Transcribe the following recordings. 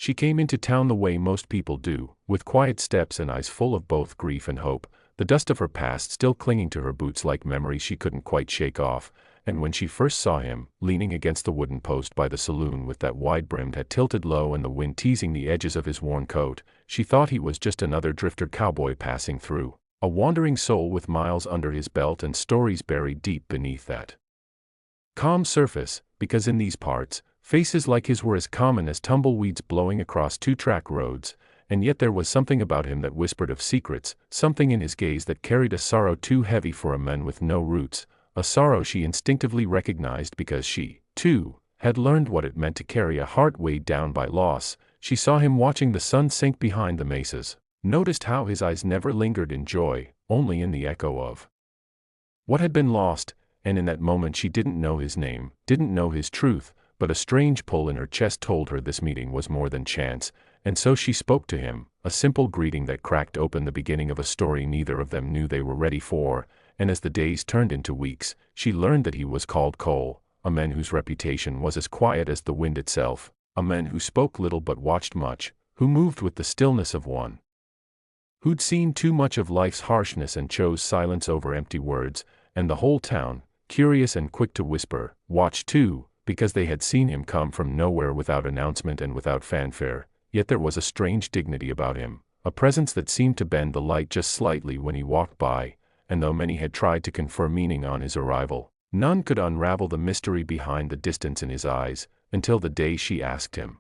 She came into town the way most people do, with quiet steps and eyes full of both grief and hope, the dust of her past still clinging to her boots like memories she couldn't quite shake off. And when she first saw him, leaning against the wooden post by the saloon with that wide-brimmed hat tilted low and the wind teasing the edges of his worn coat, she thought he was just another drifter cowboy passing through, a wandering soul with miles under his belt and stories buried deep beneath that calm surface, because in these parts, faces like his were as common as tumbleweeds blowing across two-track roads, and yet there was something about him that whispered of secrets, something in his gaze that carried a sorrow too heavy for a man with no roots, a sorrow she instinctively recognized because she, too, had learned what it meant to carry a heart weighed down by loss. She saw him watching the sun sink behind the mesas, noticed how his eyes never lingered in joy, only in the echo of what had been lost, and in that moment she didn't know his name, didn't know his truth, but a strange pull in her chest told her this meeting was more than chance, and so she spoke to him, a simple greeting that cracked open the beginning of a story neither of them knew they were ready for. And as the days turned into weeks, she learned that he was called Cole, a man whose reputation was as quiet as the wind itself, a man who spoke little but watched much, who moved with the stillness of one who'd seen too much of life's harshness and chose silence over empty words, and the whole town, curious and quick to whisper, watched too, because they had seen him come from nowhere without announcement and without fanfare. Yet there was a strange dignity about him, a presence that seemed to bend the light just slightly when he walked by. And though many had tried to confer meaning on his arrival, none could unravel the mystery behind the distance in his eyes, until the day she asked him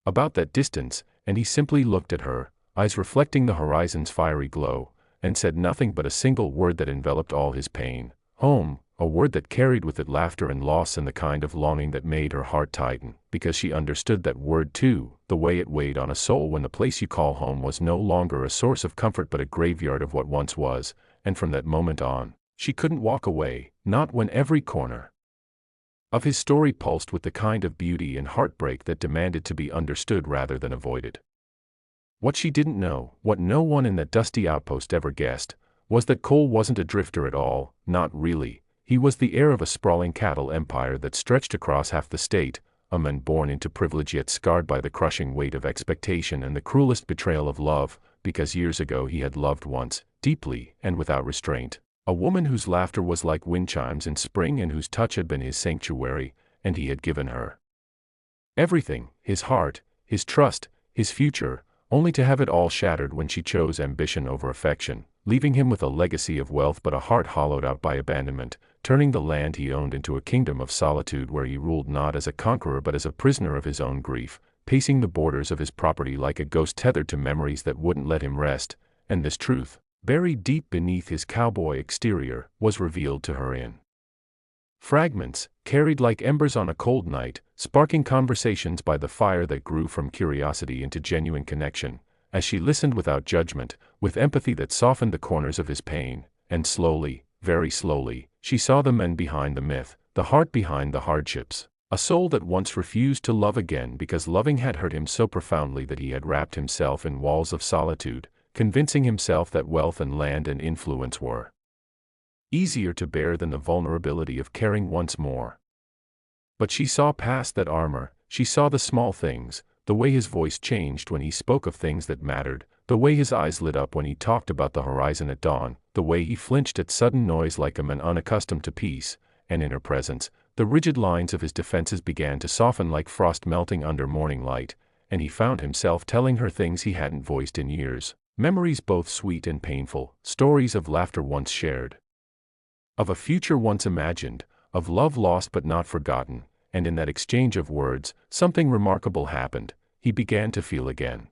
about that distance, and he simply looked at her, eyes reflecting the horizon's fiery glow, and said nothing but a single word that enveloped all his pain, home, a word that carried with it laughter and loss and the kind of longing that made her heart tighten, because she understood that word too, the way it weighed on a soul when the place you call home was no longer a source of comfort but a graveyard of what once was. And from that moment on, she couldn't walk away, not when every corner of his story pulsed with the kind of beauty and heartbreak that demanded to be understood rather than avoided. What she didn't know, what no one in that dusty outpost ever guessed, was that Cole wasn't a drifter at all, not really. He was the heir of a sprawling cattle empire that stretched across half the state, a man born into privilege yet scarred by the crushing weight of expectation and the cruelest betrayal of love, because years ago he had loved once, deeply and without restraint, a woman whose laughter was like wind chimes in spring and whose touch had been his sanctuary, and he had given her everything, his heart, his trust, his future, only to have it all shattered when she chose ambition over affection, leaving him with a legacy of wealth but a heart hollowed out by abandonment, turning the land he owned into a kingdom of solitude where he ruled not as a conqueror but as a prisoner of his own grief, pacing the borders of his property like a ghost tethered to memories that wouldn't let him rest. And this truth, buried deep beneath his cowboy exterior, was revealed to her in fragments, carried like embers on a cold night, sparking conversations by the fire that grew from curiosity into genuine connection, as she listened without judgment, with empathy that softened the corners of his pain, and slowly, very slowly, she saw the men behind the myth, the heart behind the hardships, a soul that once refused to love again because loving had hurt him so profoundly that he had wrapped himself in walls of solitude, convincing himself that wealth and land and influence were easier to bear than the vulnerability of caring once more. But she saw past that armor, she saw the small things, the way his voice changed when he spoke of things that mattered, the way his eyes lit up when he talked about the horizon at dawn, the way he flinched at sudden noise like a man unaccustomed to peace, and in her presence, the rigid lines of his defenses began to soften like frost melting under morning light, and he found himself telling her things he hadn't voiced in years, memories both sweet and painful, stories of laughter once shared, of a future once imagined, of love lost but not forgotten, and in that exchange of words, something remarkable happened. He began to feel again.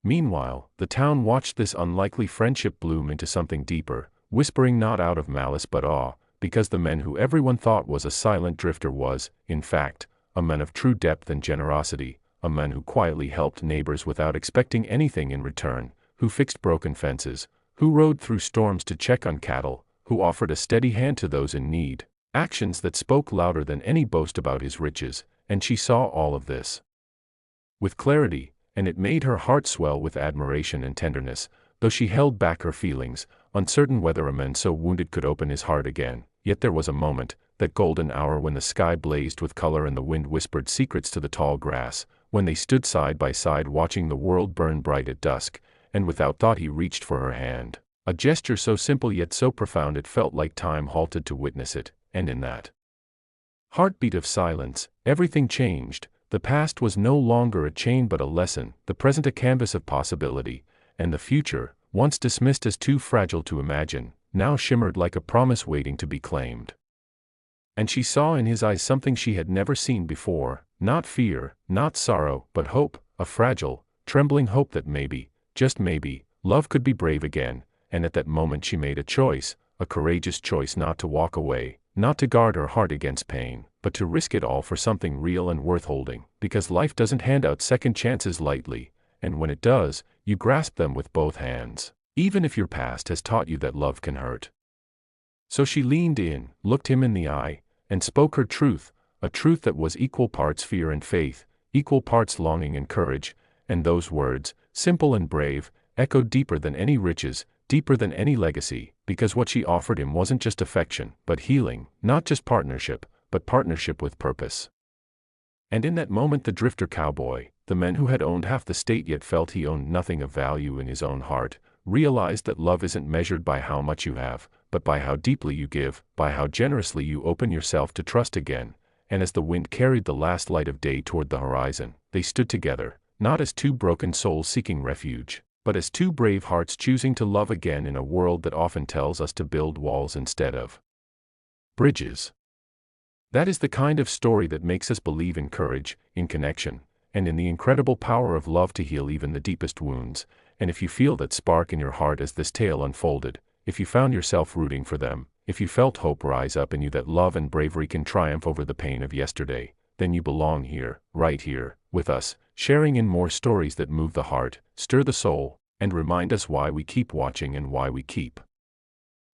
Meanwhile, the town watched this unlikely friendship bloom into something deeper, whispering not out of malice but awe, because the man who everyone thought was a silent drifter was, in fact, a man of true depth and generosity, a man who quietly helped neighbors without expecting anything in return, who fixed broken fences, who rode through storms to check on cattle, who offered a steady hand to those in need, actions that spoke louder than any boast about his riches, and she saw all of this with clarity, and it made her heart swell with admiration and tenderness, though she held back her feelings, uncertain whether a man so wounded could open his heart again. Yet there was a moment, that golden hour when the sky blazed with color and the wind whispered secrets to the tall grass, when they stood side by side watching the world burn bright at dusk, and without thought he reached for her hand. A gesture so simple yet so profound it felt like time halted to witness it, and in that heartbeat of silence, everything changed. The past was no longer a chain but a lesson, the present a canvas of possibility, and the future, once dismissed as too fragile to imagine, now shimmered like a promise waiting to be claimed. And she saw in his eyes something she had never seen before, not fear, not sorrow, but hope, a fragile, trembling hope that maybe, just maybe, love could be brave again, and at that moment she made a choice, a courageous choice not to walk away, not to guard her heart against pain, but to risk it all for something real and worth holding, because life doesn't hand out second chances lightly, and when it does, you grasp them with both hands, even if your past has taught you that love can hurt. So she leaned in, looked him in the eye, and spoke her truth, a truth that was equal parts fear and faith, equal parts longing and courage, and those words, simple and brave, echoed deeper than any riches, deeper than any legacy, because what she offered him wasn't just affection, but healing, not just partnership, but partnership with purpose. And in that moment the drifter cowboy, the man who had owned half the state yet felt he owned nothing of value in his own heart, realized that love isn't measured by how much you have, but by how deeply you give, by how generously you open yourself to trust again. And as the wind carried the last light of day toward the horizon, they stood together, not as two broken souls seeking refuge, but as two brave hearts choosing to love again in a world that often tells us to build walls instead of bridges. That is the kind of story that makes us believe in courage, in connection, and in the incredible power of love to heal even the deepest wounds. And if you feel that spark in your heart as this tale unfolded, if you found yourself rooting for them, if you felt hope rise up in you that love and bravery can triumph over the pain of yesterday, then you belong here, right here, with us, sharing in more stories that move the heart, stir the soul, and remind us why we keep watching and why we keep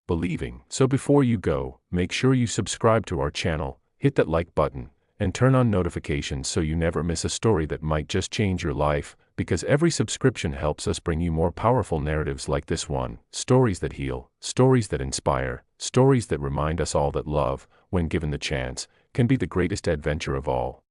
believing. So before you go, make sure you subscribe to our channel, hit that like button, and turn on notifications so you never miss a story that might just change your life, because every subscription helps us bring you more powerful narratives like this one, stories that heal, stories that inspire, stories that remind us all that love, when given the chance, can be the greatest adventure of all.